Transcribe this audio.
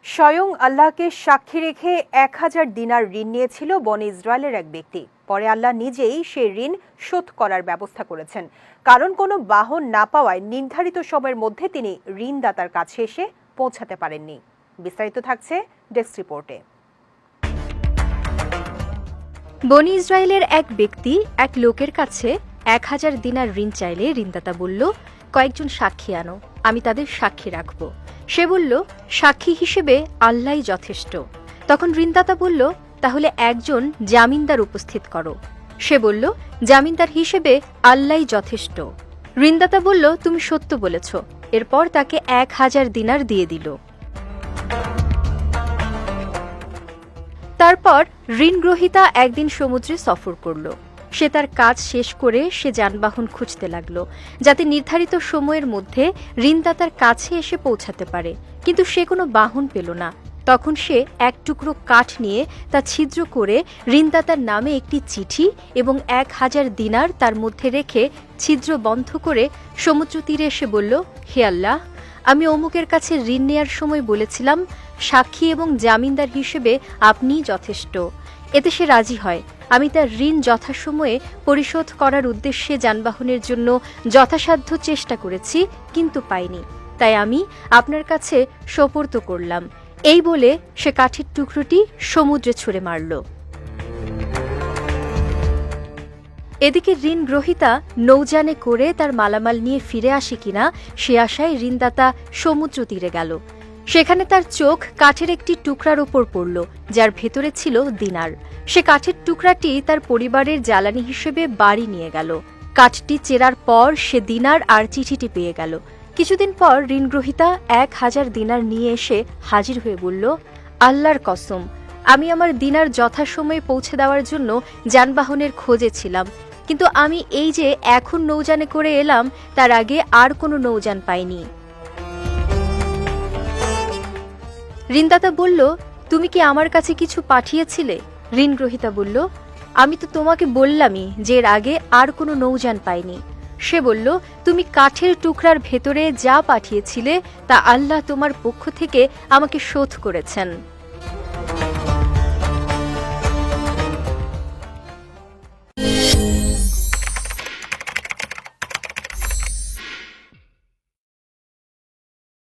স্বয়ং আল্লাহকে সাক্ষী রেখে 1000 দিনার ঋণ নিয়েছিল বনী ইসরায়েলের এক ব্যক্তি। পরে আল্লাহ নিজেই সেই ঋণ শোধ করার ব্যবস্থা করেছেন, কারণ কোনো বাহন না পাওয়ায় নির্ধারিত সময়ের মধ্যে তিনি ঋণদাতার কাছে এসে পৌঁছাতে পারেননি। বিস্তারিত থাকছে ডেস্ক রিপোর্টে। বনী ইসরায়েলের এক ব্যক্তি এক লোকের কাছে 1000 দিনার ঋণ চাইলে ঋণদাতা বলল, কয়েকজন সাক্ষী আনো, আমি তাদের সাক্ষী রাখব। সে বলল, সাক্ষী হিসেবে আল্লাহই যথেষ্ট। তখন ঋণদাতা বলল, তাহলে একজন জামিনদার উপস্থিত করো। সে বলল, জামিনদার হিসেবে আল্লাহই যথেষ্ট। ঋণদাতা বলল, তুমি সত্য বলেছ। এরপর তাকে 1000 দিনার দিয়ে দিল। তারপর ঋণগ্রহীতা একদিন সমুদ্রে সফর করল। সে তার কাজ শেষ করে সে যানবাহন খুঁজতে লাগলো, যাতে নির্ধারিত সময়ের মধ্যে ঋণদাতার কাছে এসে পৌঁছাতে পারে। কিন্তু সে কোনো বাহন পেল না। তখন সে এক টুকরো কাঠ নিয়ে তা ছিদ্র করে ঋণদাতার নামে একটি চিঠি এবং 1000 দিনার তার মধ্যে রেখে ছিদ্র বন্ধ করে সমুদ্র তীরে এসে বলল, হে আল্লাহ, আমি অমুকের কাছে ঋণ নেয়ার সময় বলেছিলাম, সাক্ষী এবং জামিনদার হিসেবে আপনিই যথেষ্ট। এতে সে রাজি হয়। আমি তার ঋণ যথাসময়ে পরিশোধ করার উদ্দেশ্যে যানবাহনের জন্য যথাসাধ্য চেষ্টা করেছি, কিন্তু পাইনি। তাই আমি আপনার কাছে সোপর্দ করলাম। এই বলে সে কাঠের টুকরোটি সমুদ্রে ছুঁড়ে মারল। এদিকে ঋণ গ্রহীতা নৌযানে করে তার মালামাল নিয়ে ফিরে আসে কিনা সে আশায় ঋণদাতা সমুদ্র তীরে গেল। সেখানে তার চোখ কাঠের একটি টুকরার উপর পড়ল, যার ভেতরে ছিল দিনার। সে কাঠের টুকরাটি তার পরিবারের জ্বালানি হিসেবে বাড়ি নিয়ে গেল। কাঠটি চেরার পর সে দিনার আর চিঠিটি পেয়ে গেল। কিছুদিন পর ঋণগ্রহীতা 1000 দিনার নিয়ে এসে হাজির হয়ে বলল, আল্লাহর কসম, আমি আমার দিনার যথাসময়ে পৌঁছে দেওয়ার জন্য যানবাহনের খোঁজে ছিলাম, কিন্তু আমি এই যে এখন নৌযানে করে এলাম, তার আগে আর কোনো নৌযান পাইনি। ঋণদাতা বলল, তুমি কি আমার কাছে কিছু পাঠিয়েছিলে? ঋণগ্রহীতা বলল, আমি তো তোমাকে বললামই যে এর আগে আর কোনো নৌযান পাইনি। সে বলল, তুমি কাঠের টুকরার ভেতরে যা পাঠিয়েছিলে তা আল্লাহ তোমার পক্ষ থেকে আমাকে শোধ করেছেন।